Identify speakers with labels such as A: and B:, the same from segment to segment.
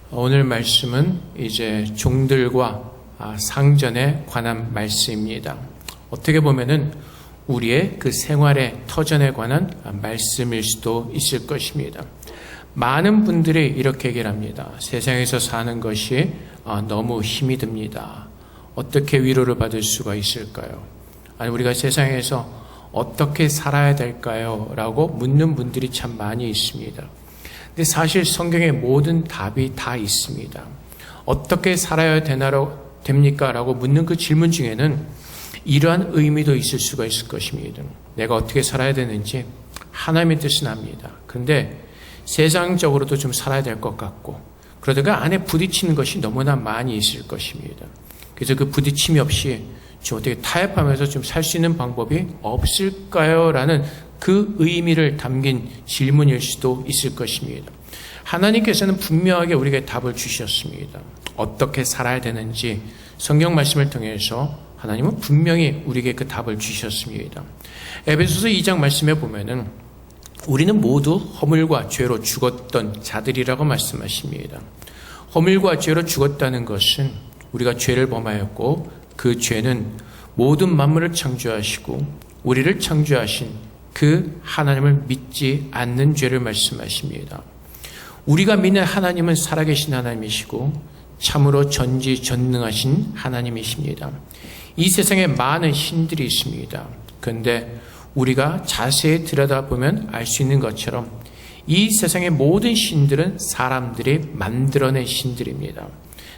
A: 오늘 말씀은 이제 종들과 상전에 관한 말씀입니다. 어떻게 보면은 우리의 그 생활의 터전에 관한 말씀일 수도 있을 것입니다. 많은 분들이 이렇게 얘기를 합니다. 세상에서 사는 것이 너무 힘이 듭니다. 어떻게 위로를 받을 수가 있을까요? 아니, 우리가 세상에서 어떻게 살아야 될까요? 라고 묻는 분들이 참 많이 있습니다. 근데 사실 성경에 모든 답이 다 있습니다. 어떻게 살아야 됩니까? 라고 묻는 그 질문 중에는 이러한 의미도 있을 수가 있을 것입니다. 내가 어떻게 살아야 되는지 하나님의 뜻은 압니다. 그런데 세상적으로도 좀 살아야 될 것 같고, 그러다가 안에 부딪히는 것이 너무나 많이 있을 것입니다. 그래서 그 부딪힘이 없이 좀 어떻게 타협하면서 좀 살 수 있는 방법이 없을까요? 라는 그 의미를 담긴 질문일 수도 있을 것입니다. 하나님께서는 분명하게 우리에게 답을 주셨습니다. 어떻게 살아야 되는지 성경 말씀을 통해서 하나님은 분명히 우리에게 그 답을 주셨습니다. 에베소서 2장 말씀에 보면은 우리는 모두 허물과 죄로 죽었던 자들이라고 말씀하십니다. 허물과 죄로 죽었다는 것은 우리가 죄를 범하였고, 그 죄는 모든 만물을 창조하시고 우리를 창조하신 그 하나님을 믿지 않는 죄를 말씀하십니다. 우리가 믿는 하나님은 살아계신 하나님이시고 참으로 전지전능하신 하나님이십니다. 이 세상에 많은 신들이 있습니다. 그런데 우리가 자세히 들여다보면 알 수 있는 것처럼 이 세상의 모든 신들은 사람들이 만들어낸 신들입니다.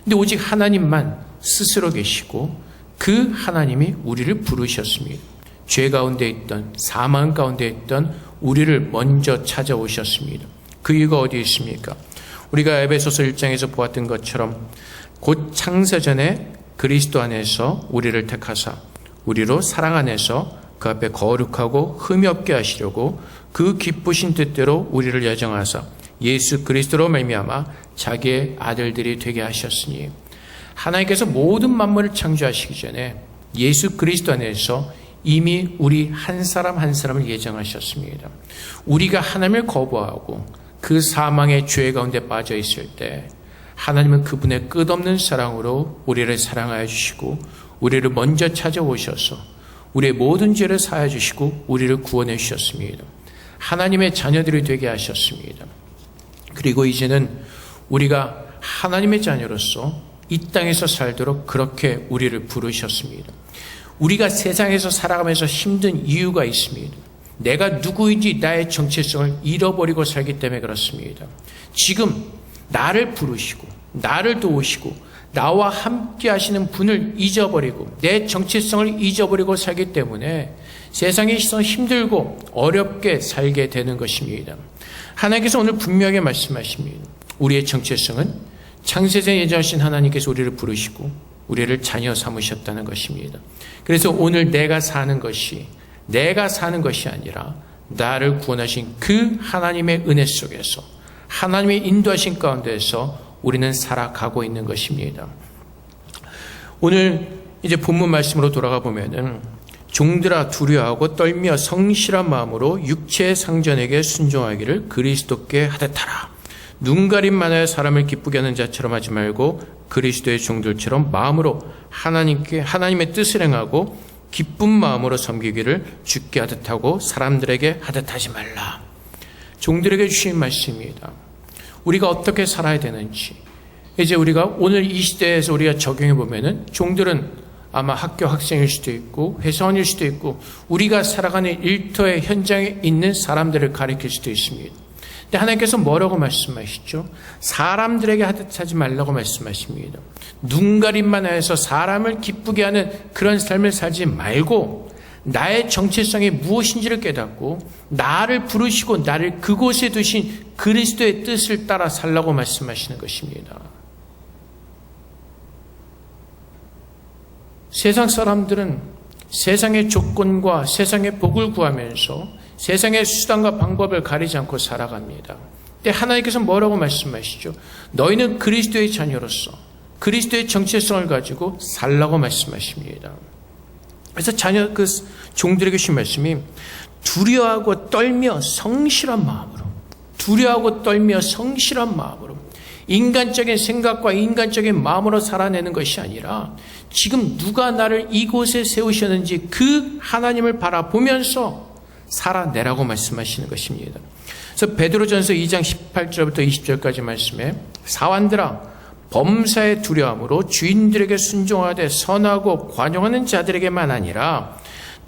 A: 근데 오직 하나님만 스스로 계시고 그 하나님이 우리를 부르셨습니다. 죄 가운데 있던, 사망 가운데 있던 우리를 먼저 찾아오셨습니다. 그 이유가 어디에 있습니까? 우리가 에베소서 1장에서 보았던 것처럼 곧 창세전에 그리스도 안에서 우리를 택하사 우리로 사랑 안에서 그 앞에 거룩하고 흠이 없게 하시려고 그 기쁘신 뜻대로 우리를 예정하사 예수 그리스도로 말미암아 자기의 아들들이 되게 하셨으니, 하나님께서 모든 만물을 창조하시기 전에 예수 그리스도 안에서 이미 우리 한 사람 한 사람을 예정하셨습니다. 우리가 하나님을 거부하고 그 사망의 죄 가운데 빠져 있을 때 하나님은 그분의 끝없는 사랑으로 우리를 사랑하여 주시고 우리를 먼저 찾아오셔서 우리의 모든 죄를 사하여 주시고 우리를 구원해 주셨습니다. 하나님의 자녀들이 되게 하셨습니다. 그리고 이제는 우리가 하나님의 자녀로서 이 땅에서 살도록 그렇게 우리를 부르셨습니다. 우리가 세상에서 살아가면서 힘든 이유가 있습니다. 내가 누구인지 나의 정체성을 잃어버리고 살기 때문에 그렇습니다. 지금 나를 부르시고 나를 도우시고 나와 함께 하시는 분을 잊어버리고 내 정체성을 잊어버리고 살기 때문에 세상에 있어 힘들고 어렵게 살게 되는 것입니다. 하나님께서 오늘 분명하게 말씀하십니다. 우리의 정체성은 창세전에 예정하신 하나님께서 우리를 부르시고 우리를 자녀 삼으셨다는 것입니다. 그래서 오늘 내가 사는 것이 아니라 나를 구원하신 그 하나님의 은혜 속에서 하나님의 인도하신 가운데에서 우리는 살아가고 있는 것입니다. 오늘 이제 본문 말씀으로 돌아가 보면은 종들아 두려워하고 떨며 성실한 마음으로 육체의 상전에게 순종하기를 그리스도께 하듯하라. 눈가림만하여 사람을 기쁘게 하는 자처럼 하지 말고 그리스도의 종들처럼 마음으로 하나님의 뜻을 행하고 기쁜 마음으로 섬기기를 주께 하듯하고 사람들에게 하듯하지 말라. 종들에게 주신 말씀입니다. 우리가 어떻게 살아야 되는지, 이제 우리가 오늘 이 시대에서 우리가 적용해 보면은 종들은 아마 학교 학생일 수도 있고 회사원일 수도 있고 우리가 살아가는 일터의 현장에 있는 사람들을 가리킬 수도 있습니다. 근데 하나님께서 뭐라고 말씀하시죠? 사람들에게 하듯하지 말라고 말씀하십니다. 눈가림만 해서 사람을 기쁘게 하는 그런 삶을 살지 말고 나의 정체성이 무엇인지를 깨닫고 나를 부르시고 나를 그곳에 두신 그리스도의 뜻을 따라 살라고 말씀하시는 것입니다. 세상 사람들은 세상의 조건과 세상의 복을 구하면서 세상의 수단과 방법을 가리지 않고 살아갑니다. 근데 하나님께서 뭐라고 말씀하시죠? 너희는 그리스도의 자녀로서 그리스도의 정체성을 가지고 살라고 말씀하십니다. 그래서 그 종들에게 주신 말씀이 두려워하고 떨며 성실한 마음으로 인간적인 생각과 인간적인 마음으로 살아내는 것이 아니라 지금 누가 나를 이곳에 세우셨는지 그 하나님을 바라보면서 살아내라고 말씀하시는 것입니다. 그래서 베드로전서 2장 18절부터 20절까지 말씀에 사환들아 범사에 두려움으로 주인들에게 순종하되 선하고 관용하는 자들에게만 아니라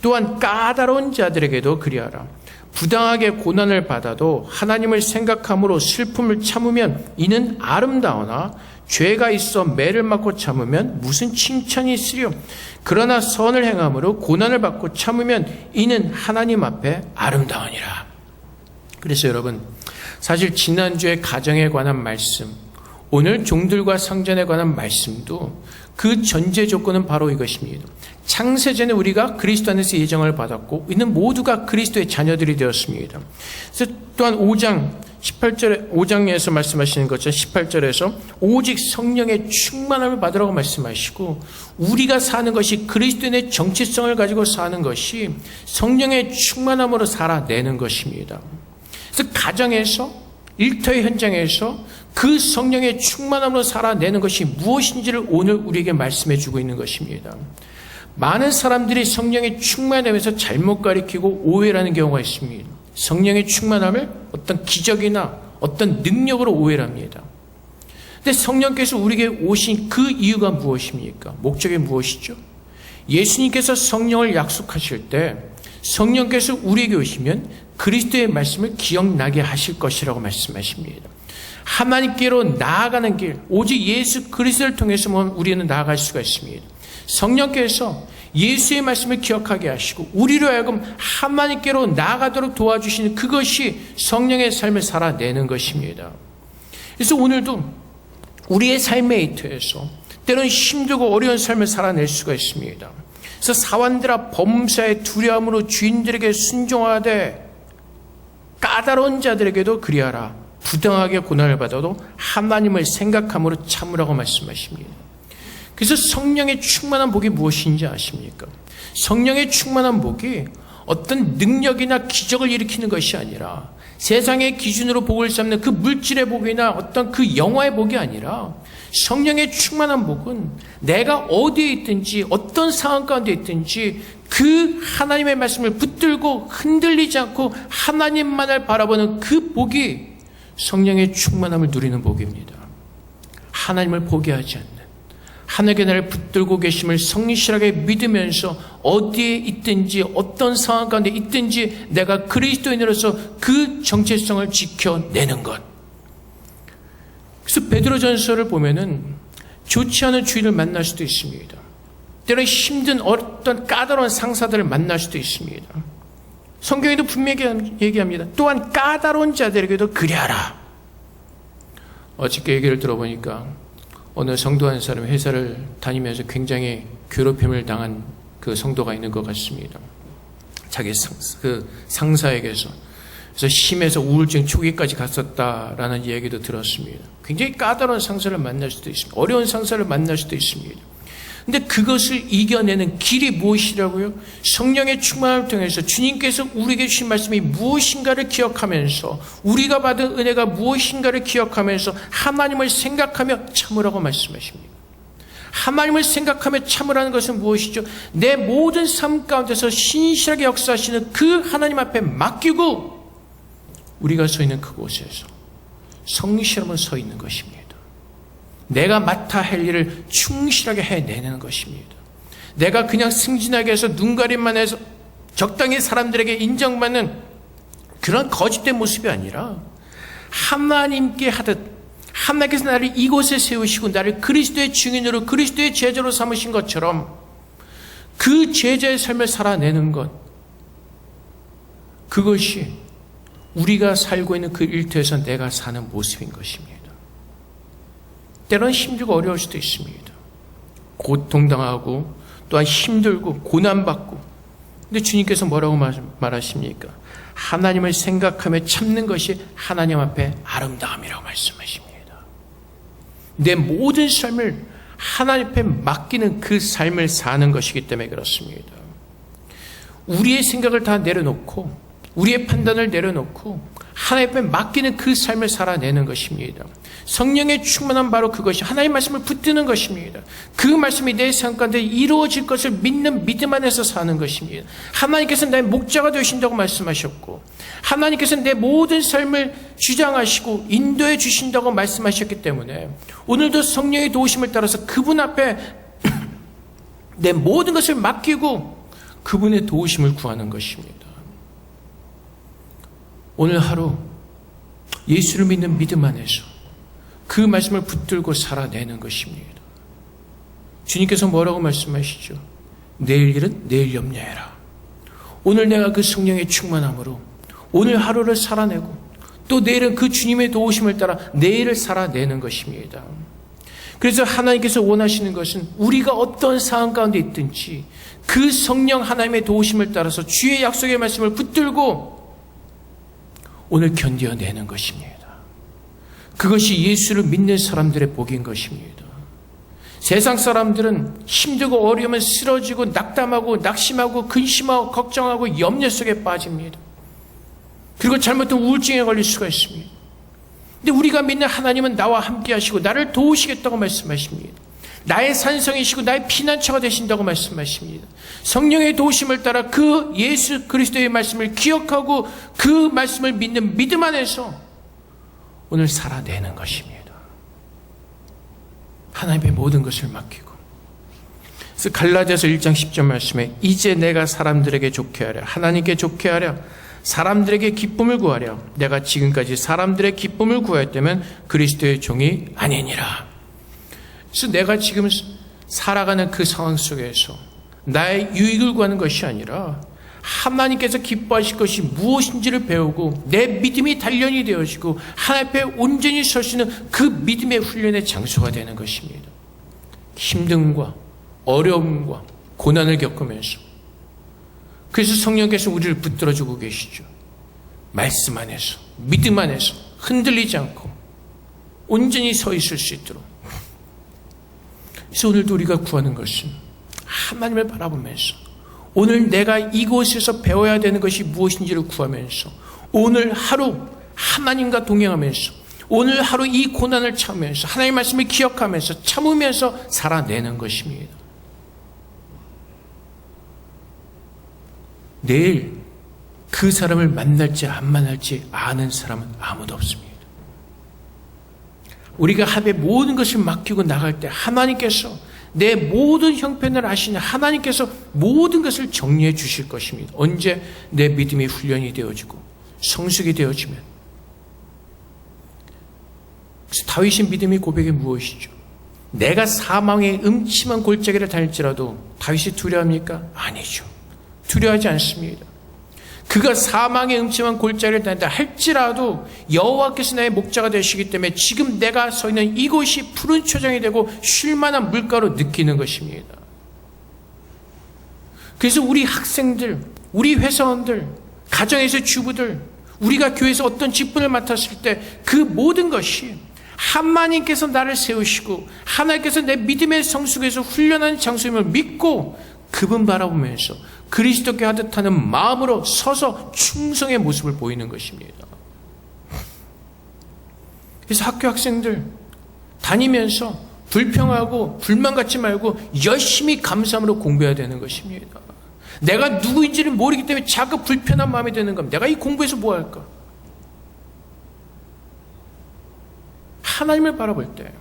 A: 또한 까다로운 자들에게도 그리하라. 부당하게 고난을 받아도 하나님을 생각함으로 슬픔을 참으면 이는 아름다우나 죄가 있어 매를 맞고 참으면 무슨 칭찬이 있으려. 그러나 선을 행함으로 고난을 받고 참으면 이는 하나님 앞에 아름다우니라. 그래서 여러분, 사실 지난주에 가정에 관한 말씀, 오늘 종들과 상전에 관한 말씀도 그 전제 조건은 바로 이것입니다. 창세전에 우리가 그리스도 안에서 예정을 받았고 이는 모두가 그리스도의 자녀들이 되었습니다. 그래서 또한 5장에서 말씀하시는 것처럼 18절에서 오직 성령의 충만함을 받으라고 말씀하시고, 우리가 사는 것이 그리스도인의 정체성을 가지고 사는 것이 성령의 충만함으로 살아내는 것입니다. 그래서 가정에서, 일터의 현장에서 그 성령의 충만함으로 살아내는 것이 무엇인지를 오늘 우리에게 말씀해 주고 있는 것입니다. 많은 사람들이 성령의 충만함에서 잘못 가리키고 오해라는 경우가 있습니다. 성령의 충만함을 어떤 기적이나 어떤 능력으로 오해를 합니다. 근데 성령께서 우리에게 오신 그 이유가 무엇입니까? 목적이 무엇이죠? 예수님께서 성령을 약속하실 때 성령께서 우리에게 오시면 그리스도의 말씀을 기억나게 하실 것이라고 말씀하십니다. 하나님께로 나아가는 길, 오직 예수 그리스도를 통해서만 우리는 나아갈 수가 있습니다. 성령께서 예수의 말씀을 기억하게 하시고 우리로 하여금 하나님께로 나아가도록 도와주시는 그것이 성령의 삶을 살아내는 것입니다. 그래서 오늘도 우리의 삶의 이터에서 때로는 힘들고 어려운 삶을 살아낼 수가 있습니다. 그래서 사환들아 범사에 두려움으로 주인들에게 순종하되 까다로운 자들에게도 그리하라. 부당하게 고난을 받아도 하나님을 생각함으로 참으라고 말씀하십니다. 그래서 성령의 충만한 복이 무엇인지 아십니까? 성령의 충만한 복이 어떤 능력이나 기적을 일으키는 것이 아니라 세상의 기준으로 복을 삼는 그 물질의 복이나 어떤 그 영화의 복이 아니라 성령의 충만한 복은 내가 어디에 있든지 어떤 상황 가운데 있든지 그 하나님의 말씀을 붙들고 흔들리지 않고 하나님만을 바라보는 그 복이 성령의 충만함을 누리는 복입니다. 하나님을 포기하지 않는, 하나님께 나를 붙들고 계심을 성실하게 믿으면서 어디에 있든지 어떤 상황 가운데 있든지 내가 그리스도인으로서 그 정체성을 지켜내는 것. 그래서 베드로전서를 보면은 좋지 않은 주인을 만날 수도 있습니다. 때로는 힘든 어떤 까다로운 상사들을 만날 수도 있습니다. 성경에도 분명히 얘기합니다. 또한 까다로운 자들에게도 그리하라. 어저께 얘기를 들어보니까 어느 성도 한 사람이 회사를 다니면서 굉장히 괴롭힘을 당한 그 성도가 있는 것 같습니다. 자기 상사에게서. 그래서 심해서 우울증 초기까지 갔었다라는 얘기도 들었습니다. 굉장히 까다로운 상사를 만날 수도 있습니다. 어려운 상사를 만날 수도 있습니다. 근데 그것을 이겨내는 길이 무엇이라고요? 성령의 충만함을 통해서 주님께서 우리에게 주신 말씀이 무엇인가를 기억하면서 우리가 받은 은혜가 무엇인가를 기억하면서 하나님을 생각하며 참으라고 말씀하십니다. 하나님을 생각하며 참으라는 것은 무엇이죠? 내 모든 삶 가운데서 신실하게 역사하시는 그 하나님 앞에 맡기고 우리가 서 있는 그곳에서 성실함을 서 있는 것입니다. 내가 맡아 할 일을 충실하게 해내는 것입니다. 내가 그냥 승진하게 해서 눈가림만 해서 적당히 사람들에게 인정받는 그런 거짓된 모습이 아니라 하나님께 하듯 하나님께서 나를 이곳에 세우시고 나를 그리스도의 증인으로 그리스도의 제자로 삼으신 것처럼 그 제자의 삶을 살아내는 것, 그것이 우리가 살고 있는 그 일터에서 내가 사는 모습인 것입니다. 때로는 힘들고 어려울 수도 있습니다. 고통당하고 또한 힘들고 고난받고. 근데 주님께서 뭐라고 말하십니까? 하나님을 생각하며 참는 것이 하나님 앞에 아름다움이라고 말씀하십니다. 내 모든 삶을 하나님 앞에 맡기는 그 삶을 사는 것이기 때문에 그렇습니다. 우리의 생각을 다 내려놓고 우리의 판단을 내려놓고 하나님 앞에 맡기는 그 삶을 살아내는 것입니다. 성령의 충만한 바로 그것이 하나님의 말씀을 붙드는 것입니다. 그 말씀이 내 삶 가운데 이루어질 것을 믿는 믿음 안에서 사는 것입니다. 하나님께서 나의 목자가 되신다고 말씀하셨고, 하나님께서 내 모든 삶을 주장하시고 인도해 주신다고 말씀하셨기 때문에 오늘도 성령의 도우심을 따라서 그분 앞에 내 모든 것을 맡기고 그분의 도우심을 구하는 것입니다. 오늘 하루 예수를 믿는 믿음 안에서 그 말씀을 붙들고 살아내는 것입니다. 주님께서 뭐라고 말씀하시죠? 내일 일은 내일 염려해라. 오늘 내가 그 성령의 충만함으로 오늘 하루를 살아내고 또 내일은 그 주님의 도우심을 따라 내일을 살아내는 것입니다. 그래서 하나님께서 원하시는 것은 우리가 어떤 상황 가운데 있든지 그 성령 하나님의 도우심을 따라서 주의 약속의 말씀을 붙들고 오늘 견뎌내는 것입니다. 그것이 예수를 믿는 사람들의 복인 것입니다. 세상 사람들은 힘들고 어려우면 쓰러지고 낙담하고 낙심하고 근심하고 걱정하고 염려 속에 빠집니다. 그리고 잘못된 우울증에 걸릴 수가 있습니다. 근데 우리가 믿는 하나님은 나와 함께 하시고 나를 도우시겠다고 말씀하십니다. 나의 산성이시고 나의 피난처가 되신다고 말씀하십니다. 성령의 도우심을 따라 그 예수 그리스도의 말씀을 기억하고 그 말씀을 믿는 믿음 안에서 오늘 살아내는 것입니다. 하나님의 모든 것을 맡기고. 그래서 갈라디아서 1장 10절 말씀에 이제 내가 사람들에게 좋게 하랴, 하나님께 좋게 하랴, 사람들에게 기쁨을 구하랴. 내가 지금까지 사람들의 기쁨을 구하였다면 그리스도의 종이 아니니라. 그래서 내가 지금 살아가는 그 상황 속에서 나의 유익을 구하는 것이 아니라 하나님께서 기뻐하실 것이 무엇인지를 배우고 내 믿음이 단련이 되어지고 하나님 앞에 온전히 설 수 있는 그 믿음의 훈련의 장소가 되는 것입니다. 힘듦과 어려움과 고난을 겪으면서 그래서 성령께서 우리를 붙들어주고 계시죠. 말씀 안에서 믿음 안에서 흔들리지 않고 온전히 서 있을 수 있도록. 그래서 오늘도 우리가 구하는 것은 하나님을 바라보면서 오늘 내가 이곳에서 배워야 되는 것이 무엇인지를 구하면서 오늘 하루 하나님과 동행하면서 오늘 하루 이 고난을 참으면서 하나님의 말씀을 기억하면서 참으면서 살아내는 것입니다. 내일 그 사람을 만날지 안 만날지 아는 사람은 아무도 없습니다. 우리가 하나님의 모든 것을 맡기고 나갈 때 하나님께서 내 모든 형편을 아시는 하나님께서 모든 것을 정리해 주실 것입니다. 언제 내 믿음이 훈련이 되어지고 성숙이 되어지면. 그래서 다윗의 믿음의 고백이 무엇이죠? 내가 사망의 음침한 골짜기를 다닐지라도 다윗이 두려워합니까? 아니죠. 두려워하지 않습니다. 그가 사망의 음침한 골짜기를 다닌다 할지라도 여호와께서 나의 목자가 되시기 때문에 지금 내가 서 있는 이곳이 푸른 초장이 되고 쉴만한 물가로 느끼는 것입니다. 그래서 우리 학생들, 우리 회사원들, 가정에서 주부들, 우리가 교회에서 어떤 직분을 맡았을 때 그 모든 것이 하나님께서 나를 세우시고 하나님께서 내 믿음의 성숙에서 훈련한 장소임을 믿고 그분 바라보면서 그리스도께 하듯 하는 마음으로 서서 충성의 모습을 보이는 것입니다. 그래서 학교 학생들 다니면서 불평하고 불만 갖지 말고 열심히 감사함으로 공부해야 되는 것입니다. 내가 누구인지를 모르기 때문에 자꾸 불편한 마음이 드는 겁니다. 내가 이 공부해서 뭐 할까? 하나님을 바라볼 때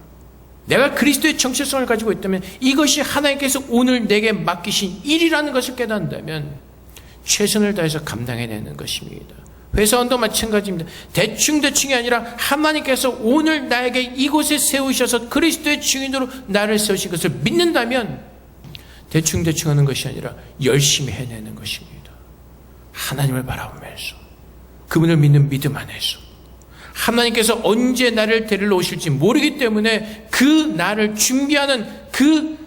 A: 내가 그리스도의 정체성을 가지고 있다면 이것이 하나님께서 오늘 내게 맡기신 일이라는 것을 깨닫는다면 최선을 다해서 감당해내는 것입니다. 회사원도 마찬가지입니다. 대충이 아니라 하나님께서 오늘 나에게 이곳에 세우셔서 그리스도의 증인으로 나를 세우신 것을 믿는다면 대충 하는 것이 아니라 열심히 해내는 것입니다. 하나님을 바라보면서 그분을 믿는 믿음 안에서 하나님께서 언제 나를 데리러 오실지 모르기 때문에 그 나를 준비하는 그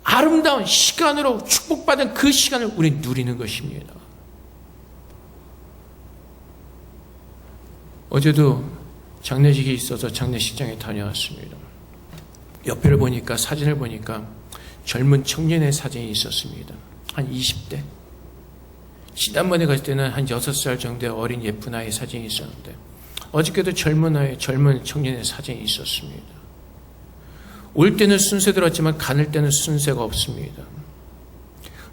A: 아름다운 시간으로 축복받은 그 시간을 우리 누리는 것입니다. 어제도 장례식이 있어서 장례식장에 다녀왔습니다. 옆에를 보니까 사진을 보니까 젊은 청년의 사진이 있었습니다. 한 20대. 지난번에 갔을 때는 한 6살 정도의 어린 예쁜 아이 사진이 있었는데 어저께도 젊은 청년의 사진이 있었습니다. 올 때는 순서 들었지만 가는 때는 순서가 없습니다.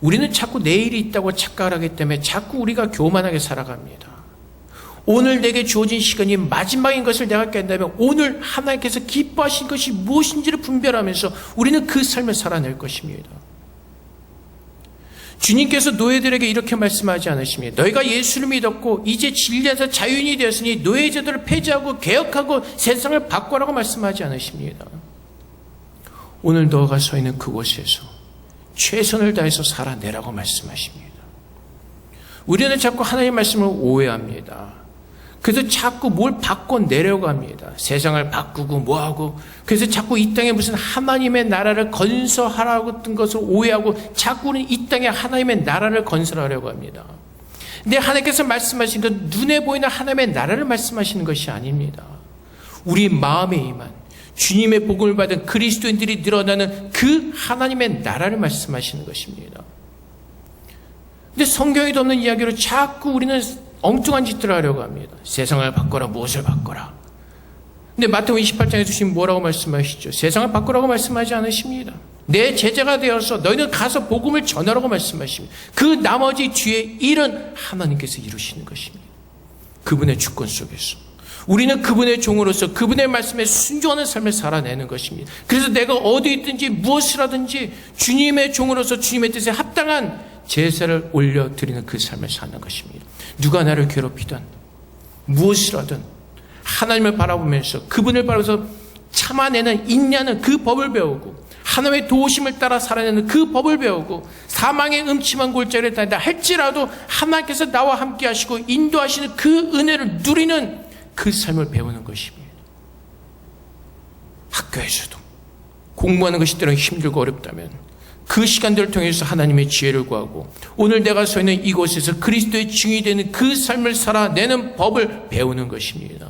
A: 우리는 자꾸 내일이 있다고 착각을 하기 때문에 자꾸 우리가 교만하게 살아갑니다. 오늘 내게 주어진 시간이 마지막인 것을 내가 깬다면 오늘 하나님께서 기뻐하신 것이 무엇인지를 분별하면서 우리는 그 삶을 살아낼 것입니다. 주님께서 노예들에게 이렇게 말씀하지 않으십니다. 너희가 예수를 믿었고 이제 진리에서 자유인이 되었으니 노예 제도를 폐지하고 개혁하고 세상을 바꾸라고 말씀하지 않으십니다. 오늘 너가 서 있는 그곳에서 최선을 다해서 살아내라고 말씀하십니다. 우리는 자꾸 하나님의 말씀을 오해합니다. 그래서 자꾸 뭘 바꿔내려고 합니다. 세상을 바꾸고 뭐하고. 그래서 자꾸 이 땅에 무슨 하나님의 나라를 건설하라고 했던 것을 오해하고 자꾸 우리는 이 땅에 하나님의 나라를 건설하려고 합니다. 근데 하나님께서 말씀하신 건 눈에 보이는 하나님의 나라를 말씀하시는 것이 아닙니다. 우리 마음에 임한 주님의 복음을 받은 그리스도인들이 늘어나는 그 하나님의 나라를 말씀하시는 것입니다. 근데 성경에도 없는 이야기로 자꾸 우리는 엉뚱한 짓들을 하려고 합니다. 세상을 바꿔라, 무엇을 바꿔라. 근데 마태복음 28장에 주신 뭐라고 말씀하시죠? 세상을 바꾸라고 말씀하지 않으십니다. 내 제자가 되어서 너희는 가서 복음을 전하라고 말씀하십니다. 그 나머지 뒤에 일은 하나님께서 이루시는 것입니다. 그분의 주권 속에서 우리는 그분의 종으로서 그분의 말씀에 순종하는 삶을 살아내는 것입니다. 그래서 내가 어디 있든지 무엇을 하든지 주님의 종으로서 주님의 뜻에 합당한 제사를 올려드리는 그 삶을 사는 것입니다. 누가 나를 괴롭히든 무엇을 하든 하나님을 바라보면서 그분을 바라보면서 참아내는 인내하는 그 법을 배우고 하나님의 도우심을 따라 살아내는 그 법을 배우고 사망의 음침한 골짜기를 다닌다 할지라도 하나님께서 나와 함께 하시고 인도하시는 그 은혜를 누리는 그 삶을 배우는 것입니다. 학교에서도 공부하는 것이 때로는 힘들고 어렵다면 그 시간들을 통해서 하나님의 지혜를 구하고 오늘 내가 서 있는 이곳에서 그리스도의 증인이 되는 그 삶을 살아내는 법을 배우는 것입니다.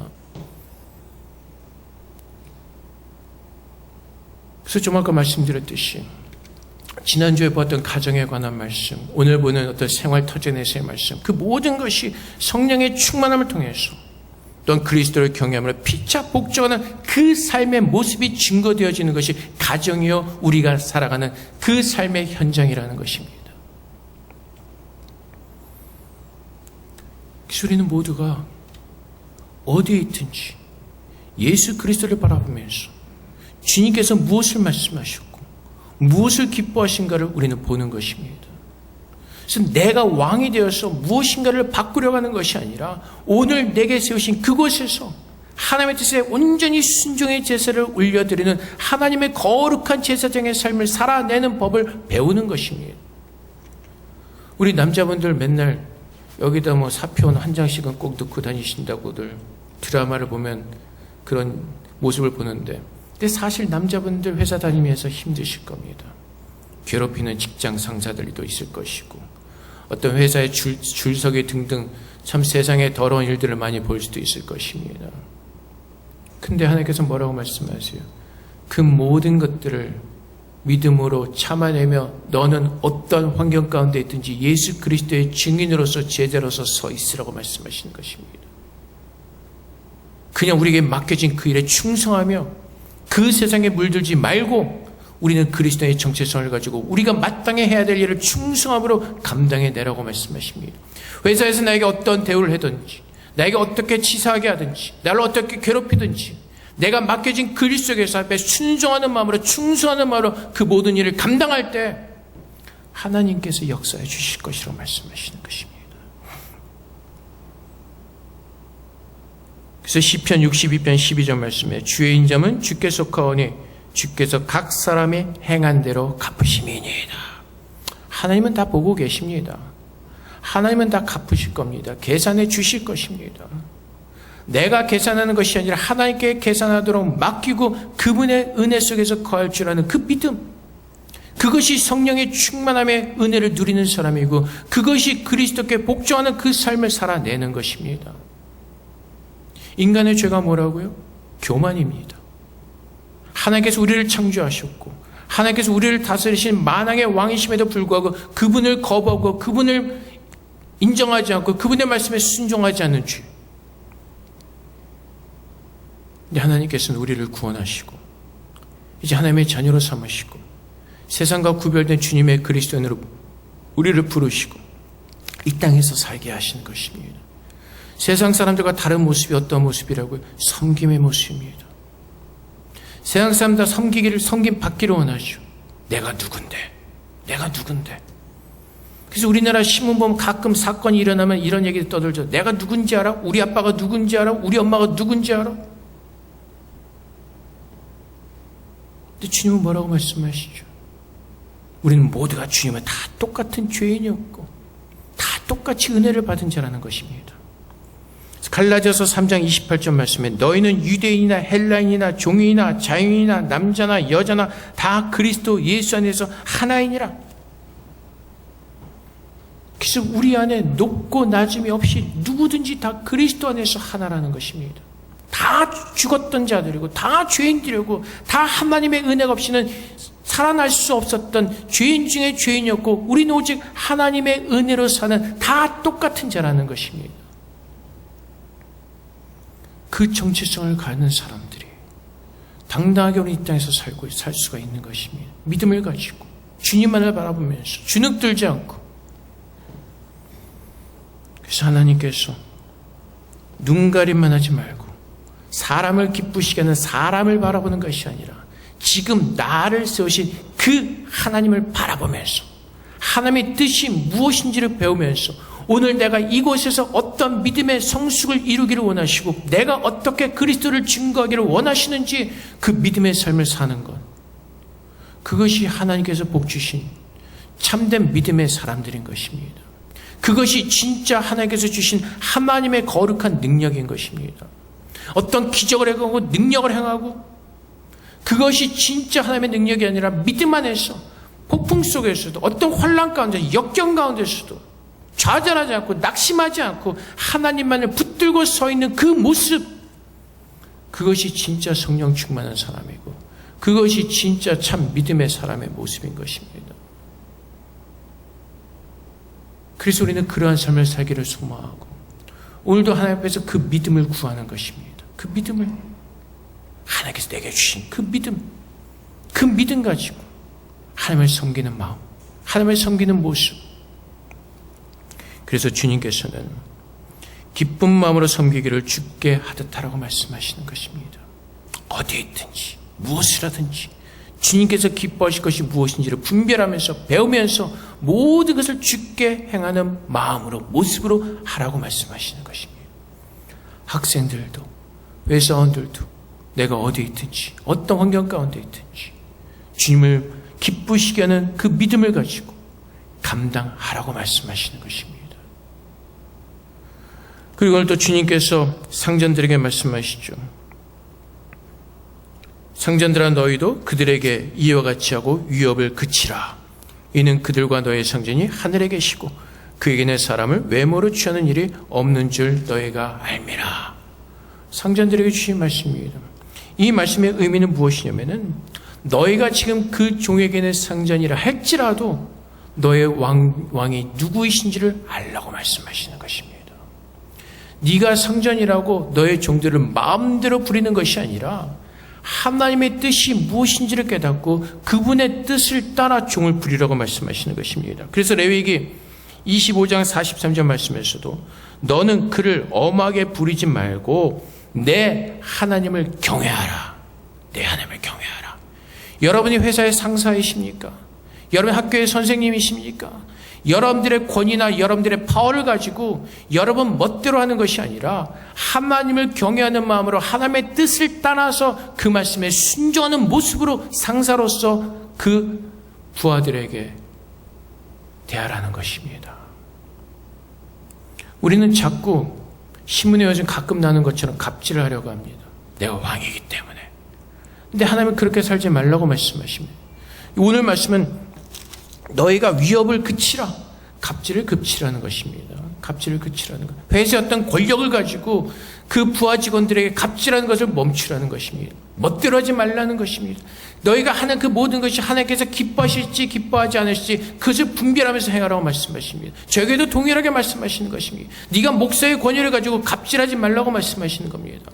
A: 그래서 좀 아까 말씀드렸듯이 지난주에 보았던 가정에 관한 말씀, 오늘 보는 어떤 생활 터전에서의 말씀, 그 모든 것이 성령의 충만함을 통해서 또한 그리스도를 경외함으로 피차 복종하는 그 삶의 모습이 증거되어지는 것이 가정이요 우리가 살아가는 그 삶의 현장이라는 것입니다. 그래서 우리는 모두가 어디에 있든지 예수 그리스도를 바라보면서 주님께서 무엇을 말씀하셨고 무엇을 기뻐하신가를 우리는 보는 것입니다. 그래서 내가 왕이 되어서 무엇인가를 바꾸려고 하는 것이 아니라 오늘 내게 세우신 그곳에서 하나님의 뜻에 온전히 순종의 제사를 올려드리는 하나님의 거룩한 제사장의 삶을 살아내는 법을 배우는 것입니다. 우리 남자분들 맨날 여기다 뭐 사표는 한 장씩은 꼭 넣고 다니신다고들 드라마를 보면 그런 모습을 보는데, 근데 사실 남자분들 회사 다니면서 힘드실 겁니다. 괴롭히는 직장 상사들도 있을 것이고 어떤 회사의 줄서기 등등 참 세상의 더러운 일들을 많이 볼 수도 있을 것입니다. 근데 하나님께서 뭐라고 말씀하세요? 그 모든 것들을 믿음으로 참아내며 너는 어떤 환경 가운데 있든지 예수 그리스도의 증인으로서 제자로서 서 있으라고 말씀하시는 것입니다. 그냥 우리에게 맡겨진 그 일에 충성하며 그 세상에 물들지 말고 우리는 그리스도의 정체성을 가지고 우리가 마땅히 해야 될 일을 충성함으로 감당해내라고 말씀하십니다. 회사에서 나에게 어떤 대우를 하든지 나에게 어떻게 치사하게 하든지 나를 어떻게 괴롭히든지 내가 맡겨진 그 일 속에서 앞에 순종하는 마음으로 충성하는 마음으로 그 모든 일을 감당할 때 하나님께서 역사해 주실 것이라고 말씀하시는 것입니다. 그래서 시편 62편 12절 말씀에 주의 인자는 주께 속하오니 주께서 각 사람이 행한 대로 갚으심이니이다. 하나님은 다 보고 계십니다. 하나님은 다 갚으실 겁니다. 계산해 주실 것입니다. 내가 계산하는 것이 아니라 하나님께 계산하도록 맡기고 그분의 은혜 속에서 거할 줄 아는 그 믿음, 그것이 성령의 충만함의 은혜를 누리는 사람이고 그것이 그리스도께 복종하는 그 삶을 살아내는 것입니다. 인간의 죄가 뭐라고요? 교만입니다. 하나님께서 우리를 창조하셨고 하나님께서 우리를 다스리신 만왕의 왕이심에도 불구하고 그분을 거부하고 그분을 인정하지 않고 그분의 말씀에 순종하지 않는 죄, 근데 하나님께서는 우리를 구원하시고 이제 하나님의 자녀로 삼으시고 세상과 구별된 주님의 그리스도인으로 우리를 부르시고 이 땅에서 살게 하시는 것입니다. 세상 사람들과 다른 모습이 어떤 모습이라고요? 섬김의 모습입니다. 세상 사람들 섬김 받기를 원하죠. 내가 누군데? 그래서 우리나라 신문 보면 가끔 사건이 일어나면 이런 얘기를 떠들죠. 내가 누군지 알아? 우리 아빠가 누군지 알아? 우리 엄마가 누군지 알아? 근데 주님은 뭐라고 말씀하시죠? 우리는 모두가 주님은 다 똑같은 죄인이었고 다 똑같이 은혜를 받은 자라는 것입니다. 갈라디아서 3장 28절 말씀에 너희는 유대인이나 헬라인이나 종인이나 자유인이나 남자나 여자나 다 그리스도 예수 안에서 하나이니라. 그래서 우리 안에 높고 낮음이 없이 누구든지 다 그리스도 안에서 하나라는 것입니다. 다 죽었던 자들이고 다 죄인들이고 다 하나님의 은혜가 없이는 살아날 수 없었던 죄인 중에 죄인이었고 우리는 오직 하나님의 은혜로 사는 다 똑같은 자라는 것입니다. 그 정체성을 가진 사람들이 당당하게 우리 이 땅에서 살 수가 있는 것입니다. 믿음을 가지고 주님만을 바라보면서 주눅들지 않고. 그래서 하나님께서 눈가림만 하지 말고 사람을 기쁘시게 하는 사람을 바라보는 것이 아니라 지금 나를 세우신 그 하나님을 바라보면서 하나님의 뜻이 무엇인지를 배우면서 오늘 내가 이곳에서 어떤 믿음의 성숙을 이루기를 원하시고 내가 어떻게 그리스도를 증거하기를 원하시는지 그 믿음의 삶을 사는 것, 그것이 하나님께서 복 주신 참된 믿음의 사람들인 것입니다. 그것이 진짜 하나님께서 주신 하나님의 거룩한 능력인 것입니다. 어떤 기적을 행하고 능력을 행하고 그것이 진짜 하나님의 능력이 아니라 믿음 안에서 폭풍 속에서도 어떤 환난 가운데 역경 가운데서도 좌절하지 않고 낙심하지 않고 하나님만을 붙들고 서 있는 그 모습, 그것이 진짜 성령 충만한 사람이고 그것이 진짜 참 믿음의 사람의 모습인 것입니다. 그래서 우리는 그러한 삶을 살기를 소망하고 오늘도 하나님 앞에서 그 믿음을 구하는 것입니다. 그 믿음을 하나님께서 내게 주신 그 믿음 가지고 하나님을 섬기는 마음, 하나님을 섬기는 모습. 그래서 주님께서는 기쁜 마음으로 섬기기를 주께 하듯하라고 말씀하시는 것입니다. 어디에 있든지 무엇을 하든지 주님께서 기뻐하실 것이 무엇인지를 분별하면서 배우면서 모든 것을 주께 행하는 마음으로 모습으로 하라고 말씀하시는 것입니다. 학생들도 회사원들도 내가 어디에 있든지 어떤 환경 가운데 있든지 주님을 기쁘시게 하는 그 믿음을 가지고 감당하라고 말씀하시는 것입니다. 그리고 오늘 또 주님께서 상전들에게 말씀하시죠. 상전들아 너희도 그들에게 이와 같이 하고 위협을 그치라. 이는 그들과 너의 상전이 하늘에 계시고 그에게는 사람을 외모로 취하는 일이 없는 줄 너희가 알미라. 상전들에게 주신 말씀입니다. 이 말씀의 의미는 무엇이냐면은 너희가 지금 그 종에게는 상전이라 할지라도 너의 왕이 누구이신지를 알라고 말씀하시는 것입니다. 네가 상전이라고 너의 종들을 마음대로 부리는 것이 아니라 하나님의 뜻이 무엇인지를 깨닫고 그분의 뜻을 따라 종을 부리라고 말씀하시는 것입니다. 그래서 레위기 25장 43절 말씀에서도 너는 그를 엄하게 부리지 말고 내 하나님을 경외하라. 내 하나님을 경외하라. 여러분이 회사의 상사이십니까? 여러분 학교의 선생님이십니까? 여러분들의 권위나 여러분들의 파워를 가지고 여러분 멋대로 하는 것이 아니라 하나님을 경외하는 마음으로 하나님의 뜻을 따라서 그 말씀에 순종하는 모습으로 상사로서 그 부하들에게 대하라는 것입니다. 우리는 자꾸 신문에 요즘 가끔 나는 것처럼 갑질을 하려고 합니다. 내가 왕이기 때문에. 근데 하나님은 그렇게 살지 말라고 말씀하십니다. 오늘 말씀은 너희가 위협을 그치라. 갑질을 그치라는 것입니다. 갑질을 그치라는 것. 회사의 어떤 권력을 가지고 그 부하 직원들에게 갑질하는 것을 멈추라는 것입니다. 멋대로 하지 말라는 것입니다. 너희가 하는 그 모든 것이 하나님께서 기뻐하실지 기뻐하지 않으실지 그것을 분별하면서 행하라고 말씀하십니다. 저에게도 동일하게 말씀하시는 것입니다. 네가 목사의 권위를 가지고 갑질하지 말라고 말씀하시는 겁니다.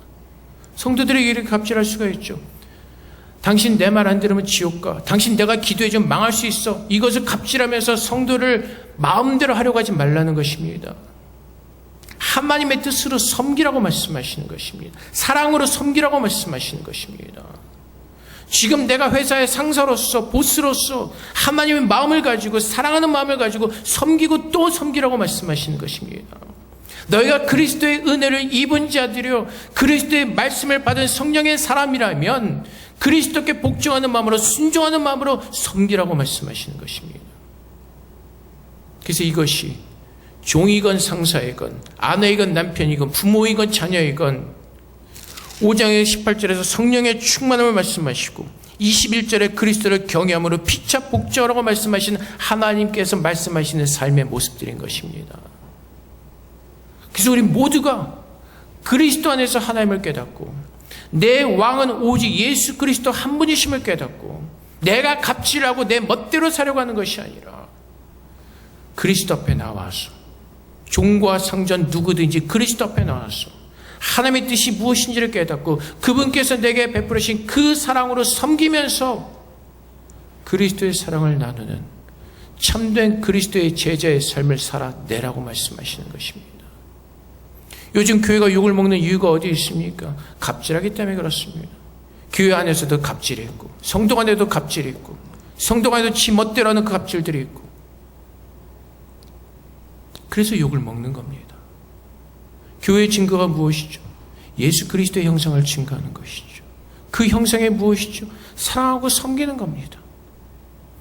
A: 성도들에게 이렇게 갑질할 수가 있죠. 당신 내 말 안 들으면 지옥 가. 당신 내가 기도해 좀 망할 수 있어. 이것을 갑질하면서 성도를 마음대로 하려고 하지 말라는 것입니다. 하나님의 뜻으로 섬기라고 말씀하시는 것입니다. 사랑으로 섬기라고 말씀하시는 것입니다. 지금 내가 회사의 상사로서 보스로서 하나님의 마음을 가지고 사랑하는 마음을 가지고 섬기고 또 섬기라고 말씀하시는 것입니다. 너희가 그리스도의 은혜를 입은 자들이요 그리스도의 말씀을 받은 성령의 사람이라면 그리스도께 복종하는 마음으로 순종하는 마음으로 섬기라고 말씀하시는 것입니다. 그래서 이것이 종이건 상사이건 아내이건 남편이건 부모이건 자녀이건 5장의 18절에서 성령의 충만함을 말씀하시고 21절에 그리스도를 경외함으로 피차 복종하라고 말씀하시는 하나님께서 말씀하시는 삶의 모습들인 것입니다. 그래서 우리 모두가 그리스도 안에서 하나님을 깨닫고 내 왕은 오직 예수 그리스도 한 분이심을 깨닫고 내가 갑질하고 내 멋대로 살려고 하는 것이 아니라 그리스도 앞에 나와서 종과 상전 누구든지 그리스도 앞에 나와서 하나님의 뜻이 무엇인지를 깨닫고 그분께서 내게 베풀으신 그 사랑으로 섬기면서 그리스도의 사랑을 나누는 참된 그리스도의 제자의 삶을 살아내라고 말씀하시는 것입니다. 요즘 교회가 욕을 먹는 이유가 어디 있습니까? 갑질하기 때문에 그렇습니다. 교회 안에서도 갑질이 있고 성도 안에도 갑질이 있고 성도 안에도 지 멋대로 하는 그 갑질들이 있고 그래서 욕을 먹는 겁니다. 교회의 증거가 무엇이죠? 예수 그리스도의 형상을 증거하는 것이죠. 그 형상이 무엇이죠? 사랑하고 섬기는 겁니다.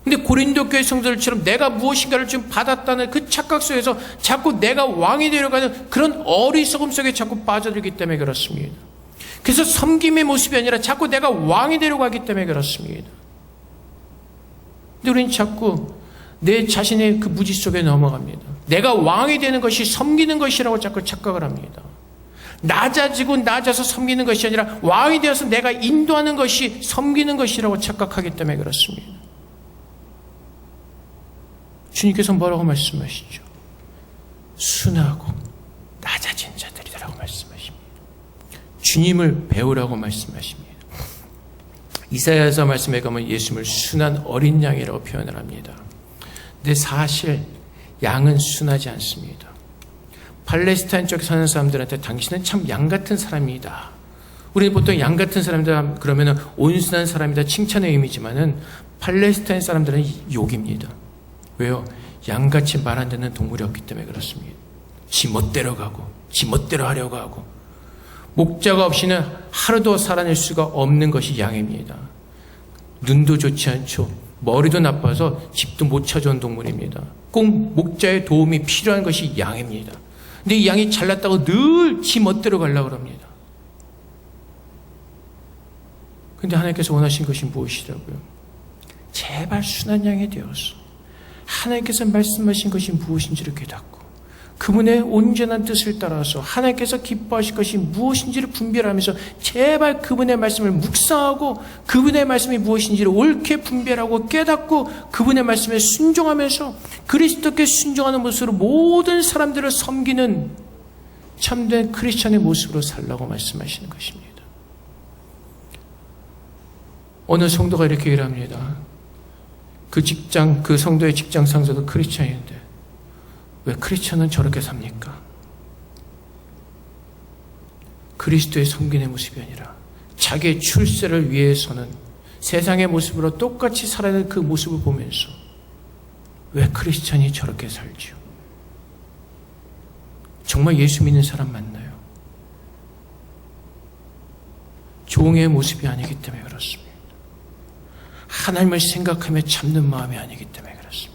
A: 근데 고린도 교회 성도들처럼 내가 무엇인가를 좀 받았다는 그 착각 속에서 자꾸 내가 왕이 되려가는 그런 어리석음 속에 자꾸 빠져들기 때문에 그렇습니다. 그래서 섬김의 모습이 아니라 자꾸 내가 왕이 되려고 하기 때문에 그렇습니다. 근데 우리는 자꾸 내 자신의 그 무지 속에 넘어갑니다. 내가 왕이 되는 것이 섬기는 것이라고 자꾸 착각을 합니다. 낮아서 섬기는 것이 아니라 왕이 되어서 내가 인도하는 것이 섬기는 것이라고 착각하기 때문에 그렇습니다. 주님께서 뭐라고 말씀하시죠? 순하고 낮아진 자들이라고 말씀하십니다. 주님을 배우라고 말씀하십니다. 이사야서 말씀에 가면 예수님을 순한 어린 양이라고 표현을 합니다. 근데 사실 양은 순하지 않습니다. 팔레스타인 쪽에 사는 사람들한테 당신은 참 양 같은 사람이다. 우리는 보통 양 같은 사람이다 그러면 온순한 사람이다 칭찬의 의미지만은 팔레스타인 사람들은 욕입니다. 왜요? 양같이 말 안 듣는 동물이 없기 때문에 그렇습니다. 지 멋대로 가고 지 멋대로 하려고 하고 목자가 없이는 하루도 살아낼 수가 없는 것이 양입니다. 눈도 좋지 않죠. 머리도 나빠서 집도 못 찾아온 동물입니다. 꼭 목자의 도움이 필요한 것이 양입니다. 근데 이 양이 잘났다고 늘 지 멋대로 가려고 합니다. 근데 하나님께서 원하신 것이 무엇이라고요? 제발 순한 양이 되어서 하나님께서 말씀하신 것이 무엇인지를 깨닫고 그분의 온전한 뜻을 따라서 하나님께서 기뻐하실 것이 무엇인지를 분별하면서 제발 그분의 말씀을 묵상하고 그분의 말씀이 무엇인지를 옳게 분별하고 깨닫고 그분의 말씀에 순종하면서 그리스도께 순종하는 모습으로 모든 사람들을 섬기는 참된 크리스천의 모습으로 살라고 말씀하시는 것입니다. 어느 성도가 이렇게 얘기를 합니다. 그 성도의 직장 상사도 크리스천인데 왜 크리스천은 저렇게 삽니까? 그리스도의 섬김의 모습이 아니라 자기의 출세를 위해서는 세상의 모습으로 똑같이 살아야 할 그 모습을 보면서 왜 크리스천이 저렇게 살지요? 정말 예수 믿는 사람 맞나요? 종의 모습이 아니기 때문에 그렇습니다. 하나님을 생각하며 참는 마음이 아니기 때문에 그렇습니다.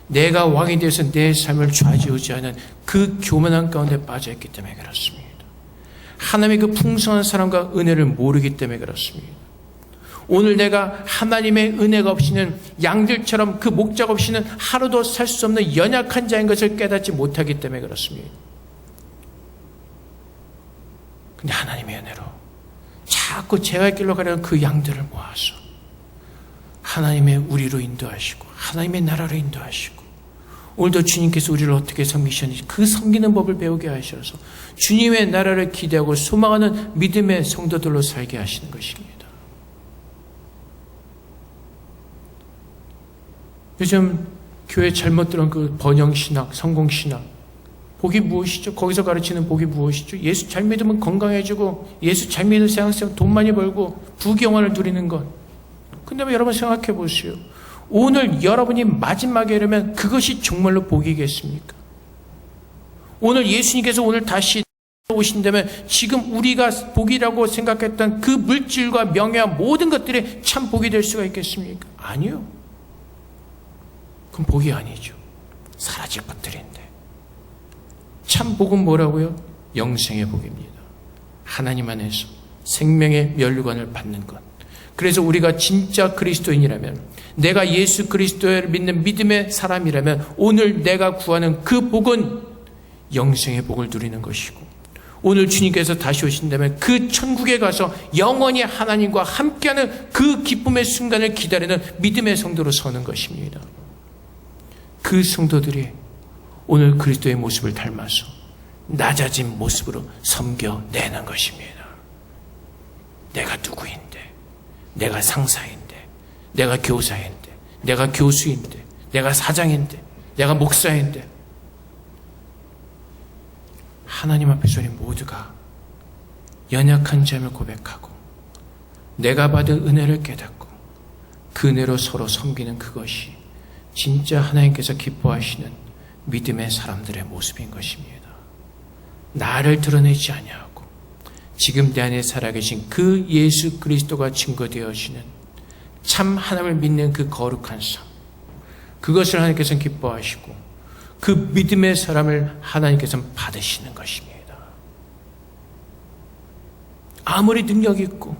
A: 내가 왕이 되어서 내 삶을 좌지우지하는 그 교만한 가운데 빠져있기 때문에 그렇습니다. 하나님의 그 풍성한 사랑과 은혜를 모르기 때문에 그렇습니다. 오늘 내가 하나님의 은혜가 없이는 양들처럼 그 목적 없이는 하루도 살 수 없는 연약한 자인 것을 깨닫지 못하기 때문에 그렇습니다. 근데 하나님의 은혜로 자꾸 제가 길로 가려는 그 양들을 모아서 하나님의 우리로 인도하시고 하나님의 나라로 인도하시고 오늘도 주님께서 우리를 어떻게 섬기셨는지 그 섬기는 법을 배우게 하셔서 주님의 나라를 기대하고 소망하는 믿음의 성도들로 살게 하시는 것입니다. 요즘 교회 잘못 들은 그 번영신학, 성공신학, 복이 무엇이죠? 거기서 가르치는 복이 무엇이죠? 예수 잘 믿으면 건강해지고, 예수 잘 믿는 세상에서 돈 많이 벌고 부귀영화를 누리는 것. 근데 여러분 생각해 보세요. 오늘 여러분이 마지막에 이르면 그것이 정말로 복이겠습니까? 오늘 예수님께서 오늘 다시 오신다면 지금 우리가 복이라고 생각했던 그 물질과 명예와 모든 것들이 참 복이 될 수가 있겠습니까? 아니요. 그건 복이 아니죠. 사라질 것들인데. 참 복은 뭐라고요? 영생의 복입니다. 하나님 안에서 생명의 면류관을 받는 것. 그래서 우리가 진짜 그리스도인이라면, 내가 예수 그리스도를 믿는 믿음의 사람이라면 오늘 내가 구하는 그 복은 영생의 복을 누리는 것이고, 오늘 주님께서 다시 오신다면 그 천국에 가서 영원히 하나님과 함께하는 그 기쁨의 순간을 기다리는 믿음의 성도로 서는 것입니다. 그 성도들이 오늘 그리스도의 모습을 닮아서 낮아진 모습으로 섬겨내는 것입니다. 내가 누구인데, 내가 상사인데, 내가 교사인데, 내가 교수인데, 내가 사장인데, 내가 목사인데, 하나님 앞에서 우리 모두가 연약한 점을 고백하고 내가 받은 은혜를 깨닫고 그 은혜로 서로 섬기는 그것이 진짜 하나님께서 기뻐하시는 믿음의 사람들의 모습인 것입니다. 나를 드러내지 아니하고 지금 내 안에 살아계신 그 예수 그리스도가 증거되어지는 참 하나님을 믿는 그 거룩한 삶, 그것을 하나님께서는 기뻐하시고 그 믿음의 사람을 하나님께서는 받으시는 것입니다. 아무리 능력 있고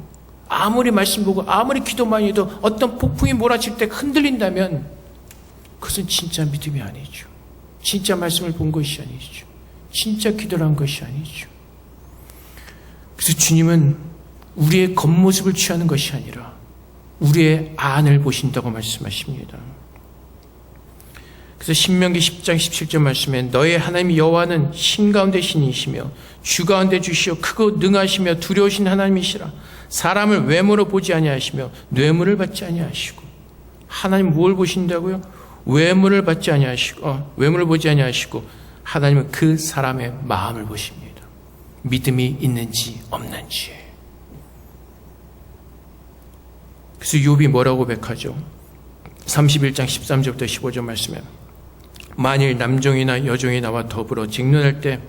A: 아무리 말씀 보고 아무리 기도 많이 해도 어떤 폭풍이 몰아칠 때 흔들린다면 그것은 진짜 믿음이 아니죠. 진짜 말씀을 본 것이 아니죠. 진짜 기도를 한 것이 아니죠. 그래서 주님은 우리의 겉모습을 취하는 것이 아니라 우리의 안을 보신다고 말씀하십니다. 그래서 신명기 10장 17절 말씀에 너의 하나님 여호와는 신 가운데 신이시며 주 가운데 주시오 크고 능하시며 두려우신 하나님이시라. 사람을 외모로 보지 아니하시며 뇌물을 받지 아니하시고. 하나님 뭘 보신다고요? 외모를 보지 아니하시고 하나님은 그 사람의 마음을 보십니다. 믿음이 있는지 없는지. 그래서 욥이 뭐라고 고백하죠? 31장 13절부터 15절 말씀에 만일 남종이나 여종이 나와 더불어 직론할 때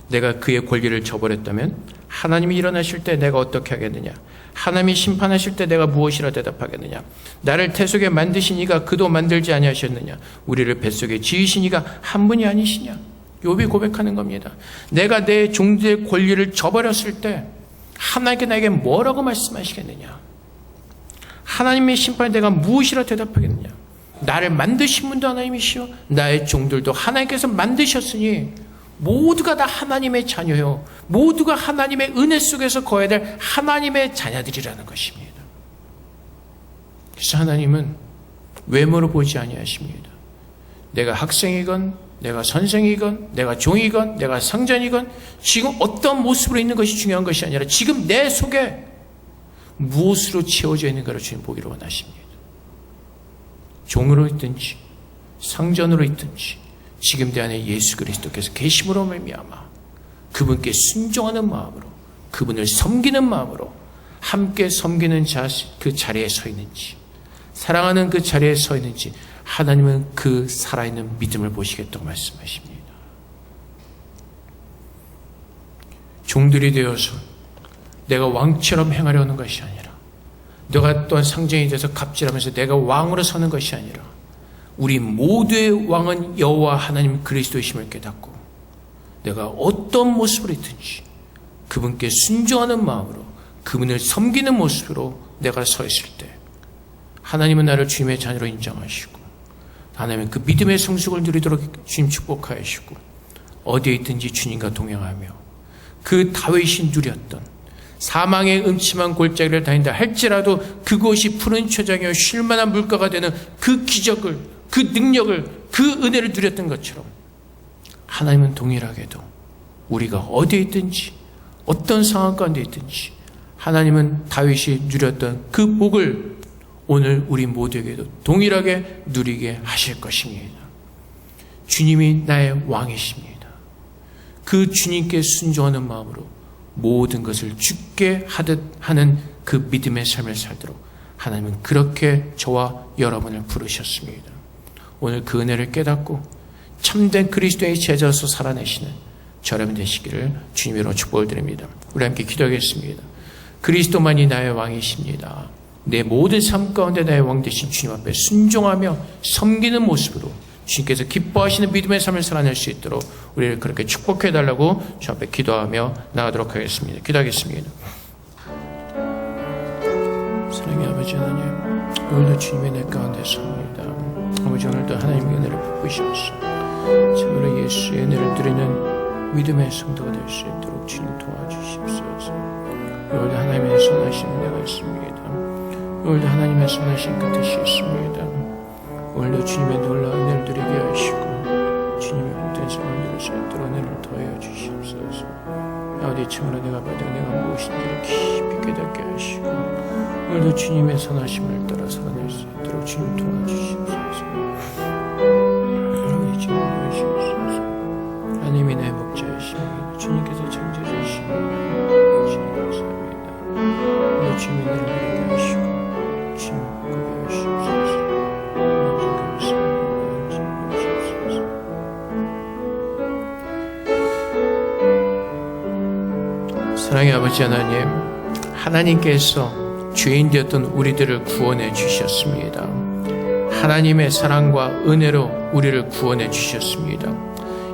A: 내가 그의 권리를 저버렸다면 하나님이 일어나실 때 내가 어떻게 하겠느냐? 하나님이 심판하실 때 내가 무엇이라 대답하겠느냐? 나를 태속에 만드신 이가 그도 만들지 아니하셨느냐? 우리를 뱃속에 지으신 이가 한 분이 아니시냐? 욥이 고백하는 겁니다. 내가 내 종들의 권리를 저버렸을 때 하나님께 나에게 뭐라고 말씀하시겠느냐? 하나님의 심판에 내가 무엇이라 대답하겠느냐? 나를 만드신 분도 하나님이시오, 나의 종들도 하나님께서 만드셨으니 모두가 다 하나님의 자녀요, 모두가 하나님의 은혜 속에서 거해야 될 하나님의 자녀들이라는 것입니다. 그래서 하나님은 외모로 보지 아니하십니다. 내가 학생이건 내가 선생이건 내가 종이건 내가 상전이건 지금 어떤 모습으로 있는 것이 중요한 것이 아니라 지금 내 속에 무엇으로 채워져 있는가를 주님 보기를 원하십니다. 종으로 있든지 상전으로 있든지 지금 내 안에 예수 그리스도께서 계심으로 말미암아 그분께 순종하는 마음으로 그분을 섬기는 마음으로 함께 섬기는 그 자리에 서 있는지 사랑하는 그 자리에 서 있는지 하나님은 그 살아있는 믿음을 보시겠다고 말씀하십니다. 종들이 되어서 내가 왕처럼 행하려는 것이 아니라 내가 또한 상징이 돼서 갑질하면서 내가 왕으로 서는 것이 아니라 우리 모두의 왕은 여호와 하나님 그리스도이심을 깨닫고 내가 어떤 모습으로 있든지 그분께 순종하는 마음으로 그분을 섬기는 모습으로 내가 서 있을 때 하나님은 나를 주님의 자녀로 인정하시고 하나님은 그 믿음의 성숙을 누리도록 주님 축복하시고 어디에 있든지 주님과 동행하며 그 다윗이 누렸던 사망의 음침한 골짜기를 다닌다 할지라도 그곳이 푸른 초장이요 쉴만한 물가가 되는 그 기적을, 그 능력을, 그 은혜를 누렸던 것처럼 하나님은 동일하게도 우리가 어디에 있든지 어떤 상황 가운데 있든지 하나님은 다윗이 누렸던 그 복을 오늘 우리 모두에게도 동일하게 누리게 하실 것입니다. 주님이 나의 왕이십니다. 그 주님께 순종하는 마음으로 모든 것을 주께 하듯 하는 그 믿음의 삶을 살도록 하나님은 그렇게 저와 여러분을 부르셨습니다. 오늘 그 은혜를 깨닫고 참된 그리스도의 제자로서 살아내시는 저 여러분 되시기를 주님으로 축복을 드립니다. 우리 함께 기도하겠습니다. 그리스도만이 나의 왕이십니다. 내 모든 삶 가운데 나의 왕 되신 주님 앞에 순종하며 섬기는 모습으로 주님께서 기뻐하시는 믿음의 삶을 살아낼 수 있도록 우리를 그렇게 축복해달라고 주 앞에 기도하며 나가도록 하겠습니다. 기도하겠습니다. 사랑의 아버지 하나님, 오늘도 주님의 내 가운데 섭니다. 아버지, 오늘도 하나님의 은혜를 베푸셔서 참으로 예수의 은혜를 누리는 믿음의 성도가 될 수 있도록 주님 도와주십시오서. 오늘도 하나님의 선하신 은혜가 있습니다. 오늘도 하나님의 선하신 끝이 있습니다. 오늘도 주님의 놀라운 은혜를 누리게 하시고 주님의 복된 삶을 누릴 수 있도록 은혜를 더하여 주시옵소서. 아버지, 참으로 내가 받은 은혜가 무엇인지를 깊이 깨닫게 하시고 오늘도 주님의 선하심을 따라 살아낼 수 있도록 주님 도와주시옵소서. 아버지, 주님 도와주시옵소서. 하나님이 내 목자이십니다. 주님께서 창조주이십니다. 주님 감사합니다. 오늘 주님의 은혜를 누리게 하시고 주님 복하게 하시옵소서. 사랑의 아버지 하나님, 하나님께서 죄인 되었던 우리들을 구원해 주셨습니다. 하나님의 사랑과 은혜로 우리를 구원해 주셨습니다.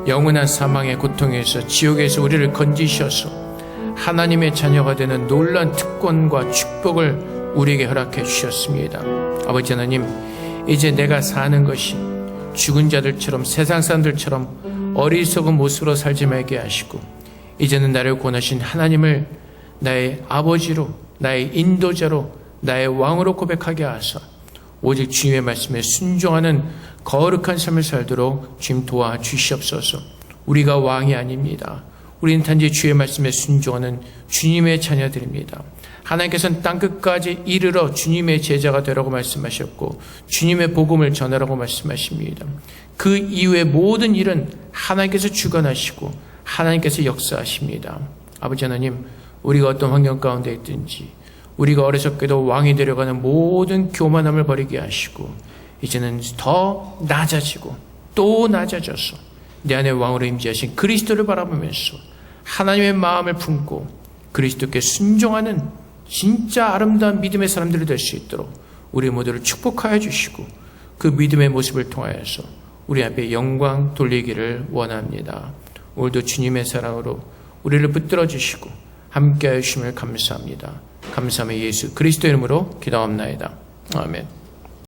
A: 영원한 사망의 고통에서 지옥에서 우리를 건지셔서 하나님의 자녀가 되는 놀라운 특권과 축복을 우리에게 허락해 주셨습니다. 아버지 하나님, 이제 내가 사는 것이 죽은 자들처럼 세상 사람들처럼 어리석은 모습으로 살지 말게 하시고 이제는 나를 구원하신 하나님을 나의 아버지로, 나의 인도자로, 나의 왕으로 고백하게 하사 오직 주님의 말씀에 순종하는 거룩한 삶을 살도록 주님 도와주시옵소서. 우리가 왕이 아닙니다. 우리는 단지 주의 말씀에 순종하는 주님의 자녀들입니다. 하나님께서는 땅끝까지 이르러 주님의 제자가 되라고 말씀하셨고 주님의 복음을 전하라고 말씀하십니다. 그 이후의 모든 일은 하나님께서 주관하시고 하나님께서 역사하십니다. 아버지 하나님, 우리가 어떤 환경 가운데 있든지 우리가 어리석게도 왕이 되려가는 모든 교만함을 버리게 하시고 이제는 더 낮아지고 또 낮아져서 내 안에 왕으로 임재하신 그리스도를 바라보면서 하나님의 마음을 품고 그리스도께 순종하는 진짜 아름다운 믿음의 사람들이 될 수 있도록 우리 모두를 축복하여 주시고 그 믿음의 모습을 통하여서 우리 앞에 영광 돌리기를 원합니다. 오늘도 주님의 사랑으로 우리를 붙들어 주시고 함께하여 주심을 감사합니다. 감사하며 예수 그리스도 이름으로 기도합나이다. 아멘.